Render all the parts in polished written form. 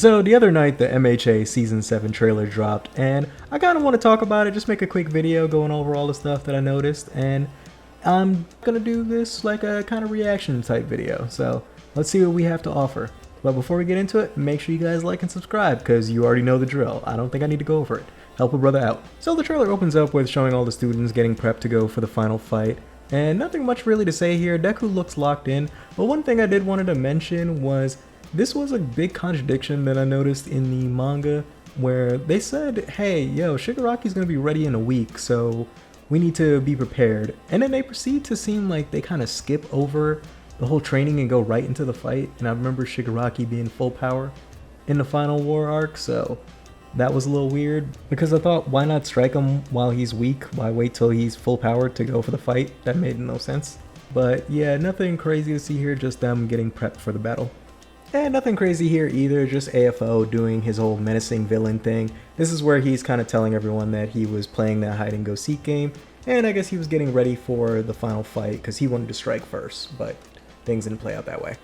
So the other night, the MHA Season 7 trailer dropped, and I kind of want to talk about it, just make a quick video going over all the stuff that I noticed, and I'm gonna do this like a kind of reaction type video, so let's see what we have to offer. But before we get into it, make sure you guys like and subscribe, because you already know the drill. I don't think I need to go over it. Help a brother out. So the trailer opens up with showing all the students getting prepped to go for the final fight, and nothing much really to say here. Deku looks locked in, but one thing I did wanted to mention was this was a big contradiction that I noticed in the manga, where they said, hey, yo, Shigaraki's gonna be ready in a week, so we need to be prepared. And then they proceed to seem like they kind of skip over the whole training and go right into the fight. And I remember Shigaraki being full power in the final war arc, so that was a little weird, because I thought, why not strike him while he's weak? Why wait till he's full power to go for the fight? That made no sense. But yeah, nothing crazy to see here, just them getting prepped for the battle. And nothing crazy here either, just AFO doing his whole menacing villain thing. This is where he's kind of telling everyone that he was playing that hide and go seek game, and I guess he was getting ready for the final fight because he wanted to strike first, but things didn't play out that way.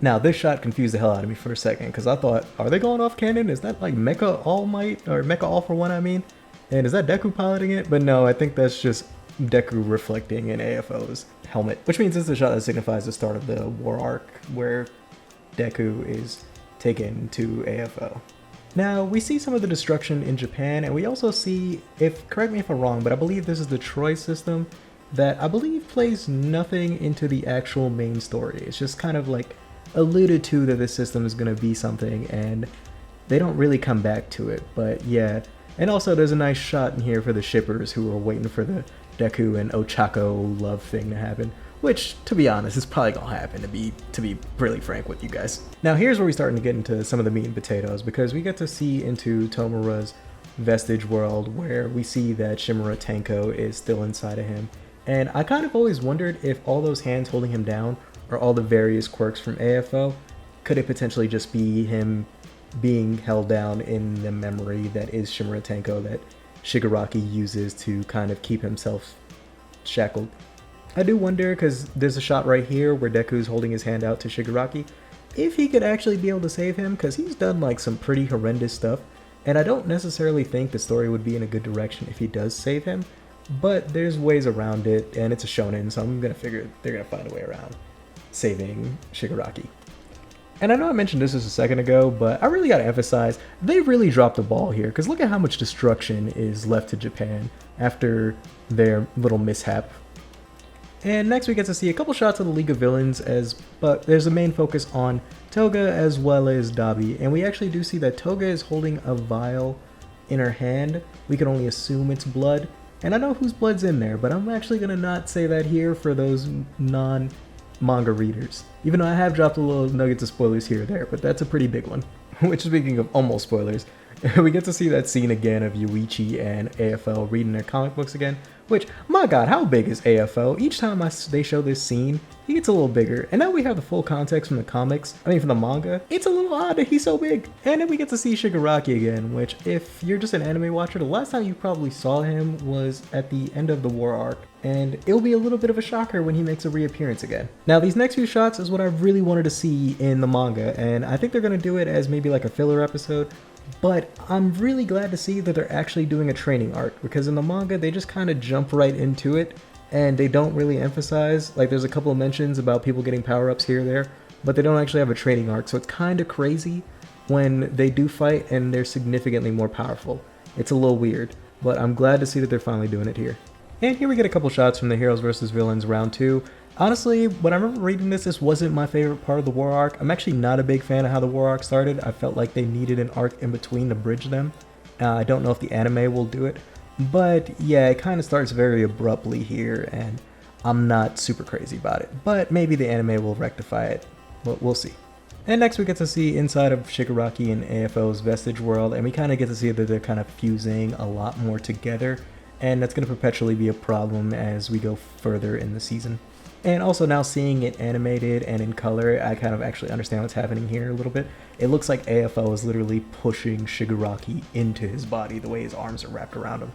Now, this shot confused the hell out of me for a second, because I thought, are they going off canon? Is that like Mecha All Might, or Mecha All for One, I mean? And is that Deku piloting it? But no, I think that's just Deku reflecting in AFO's helmet, which means it's a shot that signifies the start of the war arc, where Deku is taken to AFO. Now, we see some of the destruction in Japan, and we also see, correct me if I'm wrong, but I believe this is the Troy system that I believe plays nothing into the actual main story. It's just kind of like alluded to that this system is going to be something, and they don't really come back to it, but yeah. And also there's a nice shot in here for the shippers who are waiting for the Deku and Ochako love thing to happen, which, to be honest, is probably gonna happen, to be really frank with you guys. Now here's where we're starting to get into some of the meat and potatoes, because we get to see into Tomura's vestige world, where we see that Shimura Tenko is still inside of him. And I kind of always wondered if all those hands holding him down are all the various quirks from AFO. Could it potentially just be him being held down in the memory that is Shimura Tenko that Shigaraki uses to kind of keep himself shackled? I do wonder, because there's a shot right here where Deku's holding his hand out to Shigaraki, if he could actually be able to save him, because he's done like some pretty horrendous stuff, and I don't necessarily think the story would be in a good direction if he does save him, but there's ways around it, and it's a shonen, so I'm gonna figure they're gonna find a way around saving Shigaraki. And I know I mentioned this just a second ago, but I really gotta emphasize, they really dropped the ball here, because look at how much destruction is left to Japan after their little mishap. And next we get to see a couple shots of the League of Villains, but there's a main focus on Toga as well as Dabi, and we actually do see that Toga is holding a vial in her hand. We can only assume it's blood, and I know whose blood's in there, but I'm actually gonna not say that here for those non-manga readers, even though I have dropped a little nuggets of spoilers here or there, but that's a pretty big one. Which, speaking of almost spoilers, we get to see that scene again of Yuichi and AFO reading their comic books again, which, my god, how big is AFO? Each time they show this scene, he gets a little bigger, and now we have the full context from the comics, from the manga. It's a little odd that he's so big. And then we get to see Shigaraki again, which, if you're just an anime watcher, the last time you probably saw him was at the end of the war arc, and it'll be a little bit of a shocker when he makes a reappearance again. Now, these next few shots is what I really wanted to see in the manga, and I think they're going to do it as maybe like a filler episode, but I'm really glad to see that they're actually doing a training arc, because in the manga they just kind of jump right into it and they don't really emphasize, like there's a couple of mentions about people getting power-ups here or there, but they don't actually have a training arc, so it's kind of crazy when they do fight and they're significantly more powerful. It's a little weird, but I'm glad to see that they're finally doing it here. And here we get a couple shots from the Heroes vs. Villains round 2. Honestly, when I remember reading this wasn't my favorite part of the war arc. I'm actually not a big fan of how the war arc started. I felt like they needed an arc in between to bridge them. I don't know if the anime will do it, but yeah, it kind of starts very abruptly here, and I'm not super crazy about it. But maybe the anime will rectify it. We'll see. And next we get to see inside of Shigaraki and AFO's vestige world, and we kind of get to see that they're kind of fusing a lot more together, and that's going to perpetually be a problem as we go further in the season. And also now seeing it animated and in color, I kind of actually understand what's happening here a little bit. It looks like AFO is literally pushing Shigaraki into his body, the way his arms are wrapped around him.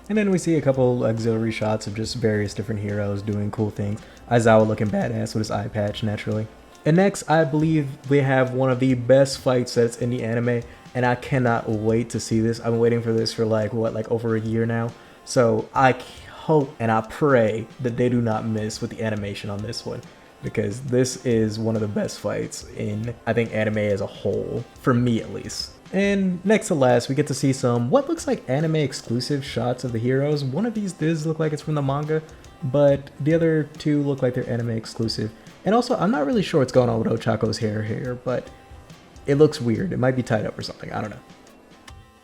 And then we see a couple auxiliary shots of just various different heroes doing cool things. Aizawa looking badass with his eye patch, naturally. And next, I believe we have one of the best fight sets in the anime, and I cannot wait to see this. I've been waiting for this for like over a year now. So I hope and I pray that they do not miss with the animation on this one, because this is one of the best fights in, I think, anime as a whole, for me at least. And next to last, we get to see some what looks like anime exclusive shots of the heroes. One of these does look like it's from the manga, but the other two look like they're anime exclusive. And also, I'm not really sure what's going on with Ochako's hair here, but it looks weird. It might be tied up or something, I don't know.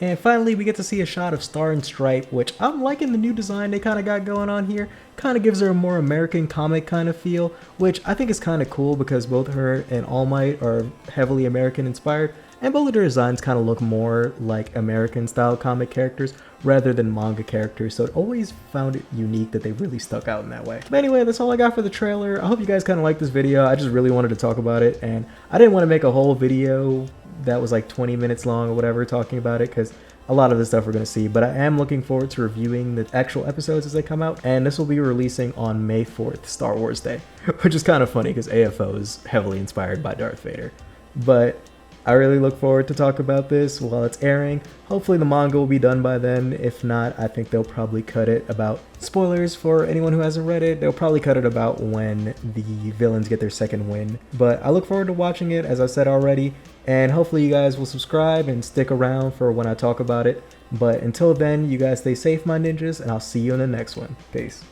And finally, we get to see a shot of Star and Stripe, which I'm liking the new design they kind of got going on here. Kind of gives her a more American comic kind of feel, which I think is kind of cool because both her and All Might are heavily American inspired, and both of their designs kind of look more like American style comic characters rather than manga characters, so I always found it unique that they really stuck out in that way. But anyway, that's all I got for the trailer. I hope you guys kind of liked this video. I just really wanted to talk about it, and I didn't want to make a whole video that was like 20 minutes long or whatever talking about it, because a lot of the stuff we're going to see, but I am looking forward to reviewing the actual episodes as they come out, and this will be releasing on May 4th, Star Wars Day, which is kind of funny because AFO is heavily inspired by Darth Vader. But I really look forward to talk about this while it's airing. Hopefully the manga will be done by then. If not, I think they'll probably cut it about, spoilers for anyone who hasn't read it, they'll probably cut it about when the villains get their second win. But I look forward to watching it, as I said already, and hopefully you guys will subscribe and stick around for when I talk about it. But until then, you guys stay safe, my ninjas, and I'll see you in the next one. Peace.